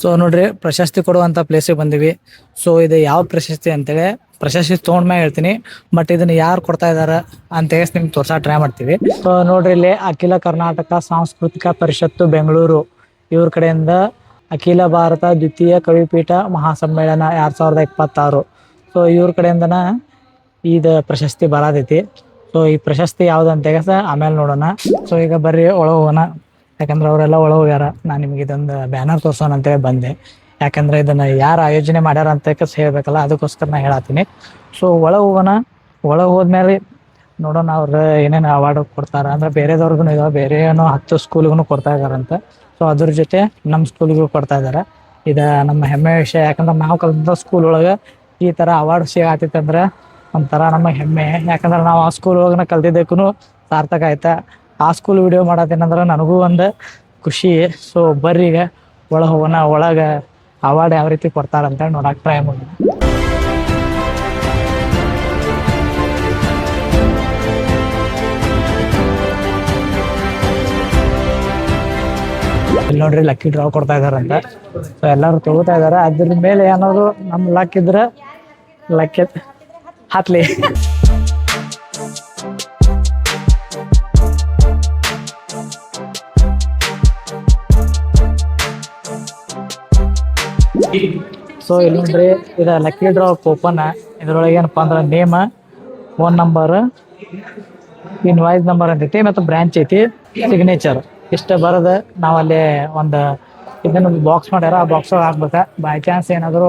So ನೋಡ್ರಿ ಪ್ರಶಸ್ತಿ ಕೊಡುವಂತ ಪ್ಲೇಸಿಗೆ ಬಂದಿವಿ. ಸೊ ಇದು ಯಾವ ಪ್ರಶಸ್ತಿ ಅಂತೇಳಿ ಪ್ರಶಸ್ತಿ ತೊಗೊಂಡ್ಮ್ಯಾಗ ಹೇಳ್ತೀನಿ, ಬಟ್ ಇದನ್ನ ಯಾರು ಕೊಡ್ತಾ ಇದಾರ ಅಂತ ಹೇಳಿ ನಿಮ್ಗೆ ತೋರ್ಸಾ ಟ್ರೈ ಮಾಡ್ತೀವಿ. ಸೊ ನೋಡ್ರಿ ಇಲ್ಲಿ ಅಖಿಲ ಕರ್ನಾಟಕ ಸಾಂಸ್ಕೃತಿಕ ಪರಿಷತ್ತು ಬೆಂಗಳೂರು ಇವ್ರ ಕಡೆಯಿಂದ ಅಖಿಲ ಭಾರತ ದ್ವಿತೀಯ ಕವಿಪೀಠ ಮಹಾಸಮ್ಮೇಳನ 2026. ಸೊ ಇವ್ರ ಕಡೆಯಿಂದನ ಇದು ಪ್ರಶಸ್ತಿ ಬರತೈತಿ. ಸೊ ಈ ಪ್ರಶಸ್ತಿ ಯಾವ್ದಂತ ಆಮೇಲೆ ನೋಡೋಣ. ಸೊ ಈಗ ಬರ್ರಿ ಒಳ ಹೋಗೋಣ, ಯಾಕಂದ್ರೆ ಅವರೆಲ್ಲ ಒಳ ಹೋಗ್ಯಾರ. ನಾನು ನಿಮ್ಗೆ ಇದೊಂದು ಬ್ಯಾನರ್ ತೋರ್ಸೋಣ ಅಂತೇಳಿ ಬಂದೆ, ಯಾಕಂದ್ರೆ ಇದನ್ನ ಯಾರು ಆಯೋಜನೆ ಮಾಡ್ಯಾರ ಅಂತ ಹೇಳ್ಬೇಕಲ್ಲ, ಅದಕ್ಕೋಸ್ಕರ ನಾ ಹೇಳತ್ತೀನಿ. ಸೊ ಒಳ ಹೋಗೋಣ. ಒಳ ಹೋದ್ಮೇಲೆ ನೋಡೋಣ ಅವ್ರು ಏನೇನು ಅವಾರ್ಡ್ ಕೊಡ್ತಾರ. ಅಂದ್ರೆ ಬೇರೆದವ್ರಿಗೂ ಇದಾವೆ, ಬೇರೆ ಏನೋ 10 ಸ್ಕೂಲ್ಗೂ ಕೊಡ್ತಾ ಇದಾರಂತ. ಸೊ ಅದ್ರ ಜೊತೆ ನಮ್ಮ ಸ್ಕೂಲ್ಗೂ ಕೊಡ್ತಾ ಇದಾರೆ. ಇದು ನಮ್ಮ ಹೆಮ್ಮೆ ವಿಷಯ, ಯಾಕಂದ್ರೆ ನಾವು ಕಲಿತ ಸ್ಕೂಲ್ ಒಳಗೆ ಈ ಥರ ಅವಾರ್ಡ್ ಸಿಗತ್ತಿತ್ತಂದ್ರೆ ಒಂಥರ ನಮ್ಮ ಹೆಮ್ಮೆ. ಯಾಕಂದ್ರೆ ನಾವು ಆ ಸ್ಕೂಲ್ ಒಳಗೆ ಕಲ್ತಿದ್ದಕ್ಕೂ ಸಾರ್ಥಕ ಆಯ್ತಾ. ಆ ಸ್ಕೂಲ್ ವಿಡಿಯೋ ಮಾಡತ್ತೇನಂದ್ರೆ ನನಗೂ ಒಂದು ಖುಷಿ. ಸೊ ಬರ್ರಿ ಈಗ ಒಳ ಹೋಗೋಣ, ಒಳಗೆ ಅವಾರ್ಡ್ ಯಾವ ರೀತಿ ಕೊಡ್ತಾರಂತ ನೋಡಕ್ಕೆ ಟ್ರೈ ಮಾಡೋಣ. ಇಲ್ಲಿ ನೋಡ್ರಿ ಲಕ್ಕಿ ಡ್ರಾ ಕೊಡ್ತಾ ಇದಾರಂತ. ಸೊ ಎಲ್ಲರೂ ತಗೋತಾ ಇದಾರೆ. ಅದ್ರ ಮೇಲೆ ಏನಾದ್ರು ನಮ್ ಲಕ್ ಇದ್ರೆ ಲಕ್ಕಿ ಹತ್ಲಿ. ಸೊ ಇಲ್ಲಿ ನೋಡ್ರಿ ಇದು ಲಕ್ಕಿ ಡ್ರಾ ಕೂಪನ್. ಇದ್ರೊಳಗೆ ಏನಪ್ಪಾ ಅಂದ್ರೆ name, phone number, invoice number ಅಂತೈತಿ, ಮತ್ತು ಬ್ರಾಂಚ್ ಐತಿ, ಸಿಗ್ನೇಚರ್ ಇಷ್ಟ ಬರದ ನಾವಲ್ಲಿ ಒಂದು ಇದನ್ನ ಬಾಕ್ಸ್ ಮಾಡ್ಯಾರ. ಆ ಬಾಕ್ಸ್ ಹಾಕ್ಬೇಕ. ಬೈ ಚಾನ್ಸ್ ಏನಾದ್ರು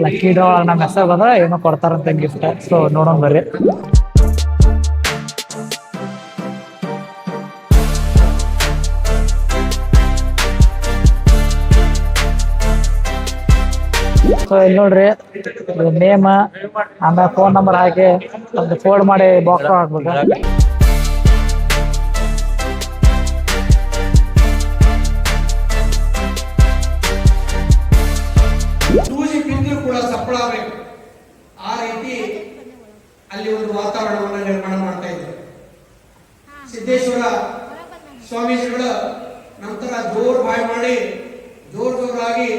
ಲಕ್ಕಿ ಡ್ರಾ ನಮ್ಮ ಹೆಸರು ಬಂದ್ರೆ ಏನೋ ಕೊಡ್ತಾರಂತ ಗಿಫ್ಟ್. ಸೊ ನೋಡೋಣ ಬರ್ರಿ. ಸೊ ಇಲ್ಲಿ ನೋಡ್ರಿ ನೇಮ್ ಆಮೇಲೆ ಫೋನ್ ನಂಬರ್ ಹಾಕಿ ಒಂದು ಫೋಲ್ಡ್ ಮಾಡಿ ಬಾಕ್ಸ್ ಹಾಕ್ಬೇಕು. ಕೂಡ ಸಪ್ಪಳ ಆಗಬೇಕು. ಆ ರೀತಿ ಅಲ್ಲಿ ಒಂದು ವಾತಾವರಣವನ್ನು ನಿರ್ಮಾಣ ಮಾಡ್ತಾ ಇದ್ದಾರೆ. ಸಿದ್ದೇಶ್ವರ ಸ್ವಾಮೀಜಿಗಳ ನಂತರ ಜೋರ್ ಬಾಯ್ ಮಾಡಿ ಜೋರಾಗಿ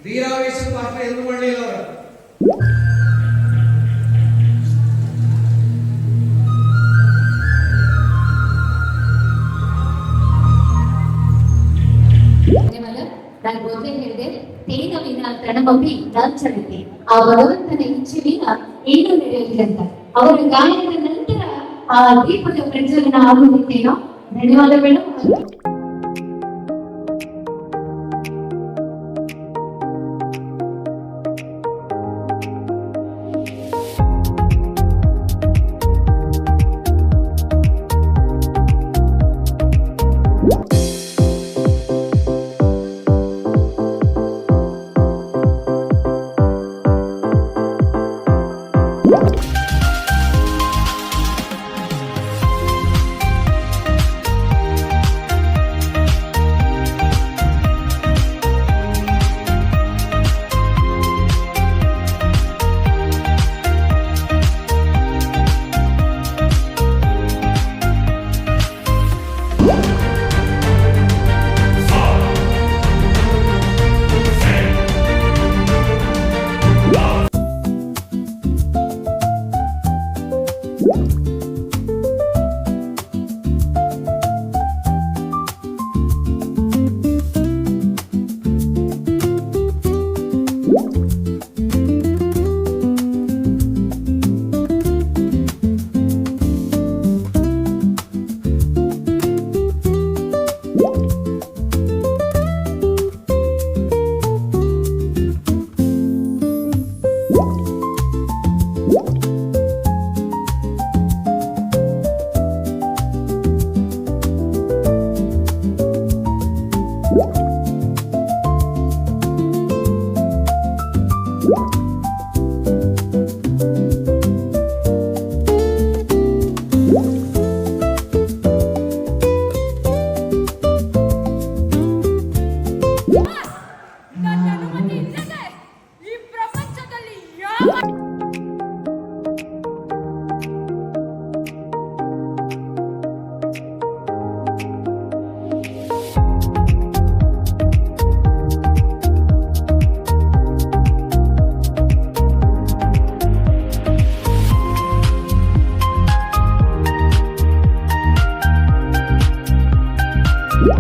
ವೀರಾವೇಶ ಭಾಷಣ ಎಂದು ಮಾಡಲಿಲ್ಲ ಅವರು. ನಾನು ಮೊದಲೇ ಹೇಳಿದೆ, ತೇನವಿನ ತಣಮಿ ಲಾಂಛನತೆ, ಆ ಭಗವಂತನ ಇಚ್ಛೆವಿನ ಏನು ನಡೆಯಲಿಲ್ಲ. ಅವರ ಗಾಯನದ ನಂತರ ಆ ದೀಪದ ಪ್ರಜ್ವಲನ ಆಗುತ್ತೇನೋ. ಧನ್ಯವಾದಗಳು.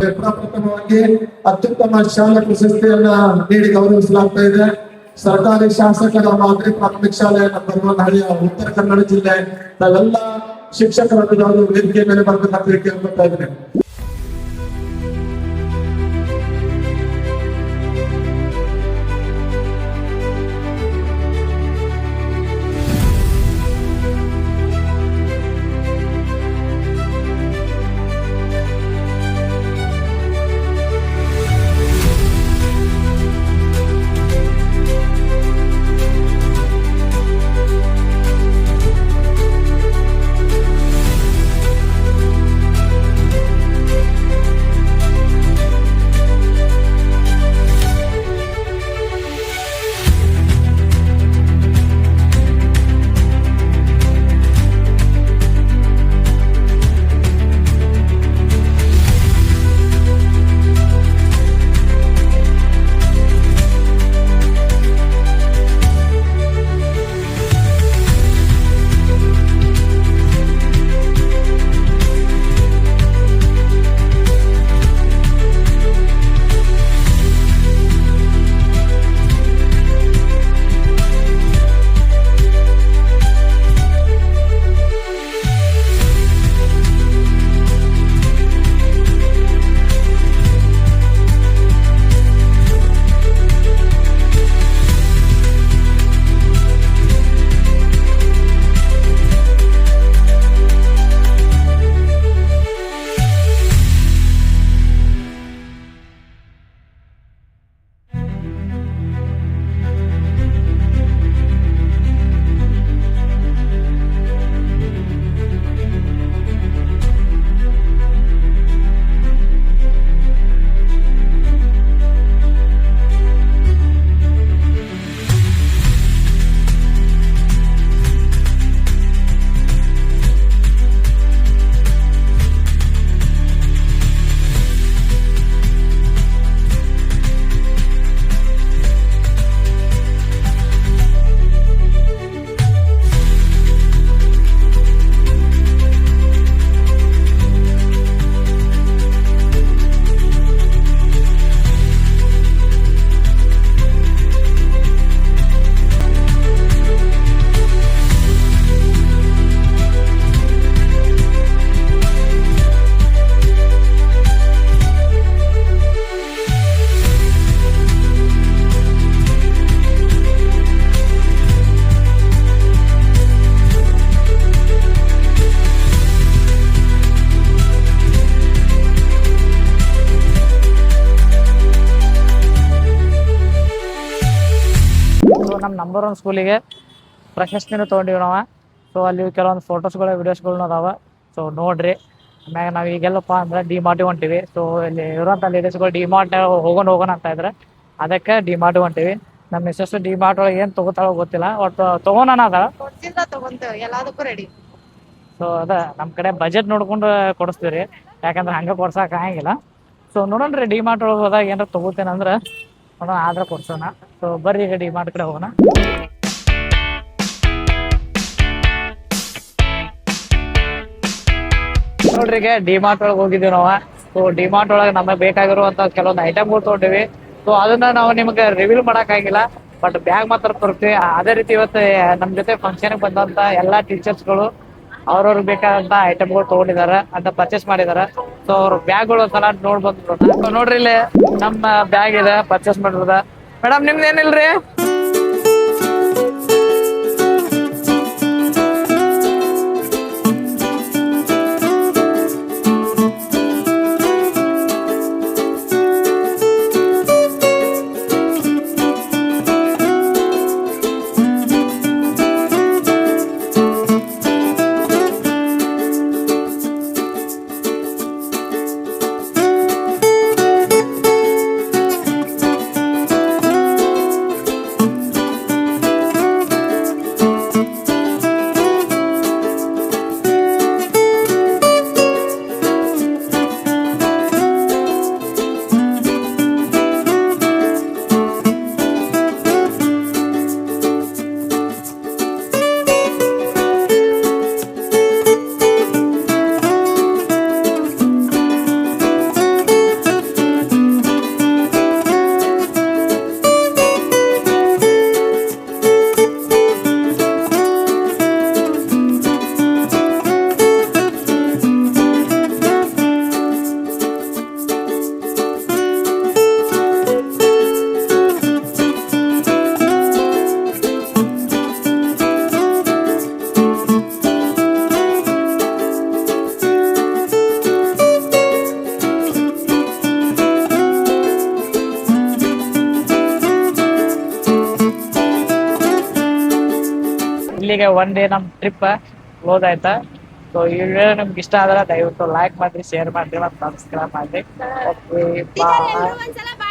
ಮಾಡ್ತಾರೆ. ಪ್ರಪ್ರಥಮವಾಗಿ ಅತ್ಯುತ್ತಮ ಶಾಲಾ ಪ್ರಶಸ್ತಿಯನ್ನ ನೀಡಿ ಗೌರವಿಸಲಾಗ್ತಾ ಇದೆ. ಸರ್ಕಾರಿ ಶಾಸಕರ ಮಾದರಿ ಪ್ರಾಥಮಿಕ ಶಾಲೆ ನಂಬರ್ 1 ಹಳ್ಳಿಯ ಉತ್ತರ ಕನ್ನಡ ಜಿಲ್ಲೆ ನಾವೆಲ್ಲ ಶಿಕ್ಷಕರ ವೇದಿಕೆ ಮೇಲೆ ಬರಬೇಕಂತ ಕೇಳ್ಕೊತಾ ಇದ್ದೇನೆ. ನಮ್ಮ ನಂಬರ್ 1 ಸ್ಕೂಲಿಗೆ ಪ್ರಶಸ್ತಿನೂ ತೊಗೊಂಡಿವಿ ನಾವು. ಸೊ ಅಲ್ಲಿ ಕೆಲವೊಂದು ಫೋಟೋಸ್ಗಳು ವಿಡಿಯೋಸ್ಗಳನ್ನ ಅದಾವ. ಸೊ ನೋಡ್ರಿ. ಆಮ್ಯಾಗ ನಾವು ಈಗೆಲ್ಲಪ್ಪ ಅಂದ್ರೆ ಡಿಮಾರ್ಟಿಗೆ ಹೊಂಟಿವಿ. ಸೊ ಇಲ್ಲಿ ಇರೋಂಥ ಲೇಡೀಸ್ಗಳು ಡಿಮಾರ್ಟ್ ಹೋಗೋಣ ಅಂತ ಇದ್ರೆ ಅದಕ್ಕೆ ಡಿಮಾರ್ಟ್ ಹೊಂಟಿವಿ. ನಮ್ಮ ಮಿಸ್ಸಸ್ ಡಿಮಾರ್ಟ್ ಒಳಗೆ ಏನು ತಗೋತಾಳೋ ಗೊತ್ತಿಲ್ಲ, ಒಟ್ಟು ತಗೋಣ ಅದ. ಎಲ್ಲದಕ್ಕೂ ರೆಡಿ. ಸೊ ಅದ ನಮ್ಮ ಕಡೆ ಬಜೆಟ್ ನೋಡ್ಕೊಂಡು ಕೊಡಿಸ್ತೀವಿ ರೀ, ಯಾಕಂದ್ರೆ ಹಂಗೆ ಕೊಡ್ಸಕ್ ಆಗಂಗಿಲ್ಲ. ಸೊ ನೋಡೋಣ್ರಿ ಡಿಮಾರ್ಟ್ ಒಳಗೆ ಹೋದಾಗ ಏನಾರ ತಗೋತೇನೆ ಅಂದ್ರೆ ನೋಡೋಣ, ಆದ್ರೆ ಕೊಡ್ಸೋಣ. ಸೊ ಬರ್ರಿ ಈಗ ಡಿಮಾರ್ಟ್ ಕಡೆ ಹೋಗೋಣ. ನೋಡ್ರಿ ಈಗ ಡಿಮಾರ್ಟ್ ಒಳಗೆ ಹೋಗಿದ್ದೀವಿ ನಾವು. ಸೊ ಡಿಮಾರ್ಟ್ ಒಳಗೆ ನಮಗೆ ಬೇಕಾಗಿರುವಂತ ಕೆಲವೊಂದು ಐಟಮ್ಗಳು ತೊಗೊಂಡಿವಿ. ಸೊ ಅದನ್ನ ನಾವು ನಿಮ್ಗೆ ರಿವೀಲ್ ಮಾಡಕ್ಕಾಗಿಲ್ಲ, ಬಟ್ ಬ್ಯಾಗ್ ಮಾತ್ರ ತರ್ತೀವಿ. ಅದೇ ರೀತಿ ಇವತ್ತು ನಮ್ಮ ಜೊತೆ ಫಂಕ್ಷನ್ಗೆ ಬಂದಂತ ಎಲ್ಲಾ ಟೀಚರ್ಸ್ಗಳು ಅವ್ರವ್ರಿಗೆ ಬೇಕಾದಂತ ಐಟಮ್ಗಳು ತಗೊಂಡಿದಾರೆ ಅಂತ ಪರ್ಚೇಸ್ ಮಾಡಿದಾರೆ. ಸೊ ಅವ್ರ ಬ್ಯಾಗ್ಗಳು ಒಂದ್ಸಲ ನೋಡ್ಬೋದು. ನೋಡ್ರಿ ಇಲ್ಲಿ ನಮ್ಮ ಬ್ಯಾಗ್ ಇದೆ ಪರ್ಚೇಸ್ ಮಾಡಿರೋದ. ಮೇಡಮ್ ನಿಮ್ದು ಏನಿಲ್ರಿ? ಇಲ್ಲಿಗೆ ಒನ್ ಡೇ ನಮ್ ಟ್ರಿಪ್ ಕ್ಲೋಸ್ ಆಯ್ತಾ. ಸೊ ಈ ವಿಡಿಯೋ ನಿಮ್ಗೆ ಇಷ್ಟ ಆದ್ರೆ ದಯವಿಟ್ಟು ಲೈಕ್ ಮಾಡ್ರಿ, ಶೇರ್ ಮಾಡ್ರಿ ಮತ್ತು ಸಬ್ಸ್ಕ್ರೈಬ್ ಮಾಡ್ರಿ. ಓಕೆ ಬಾಯ್.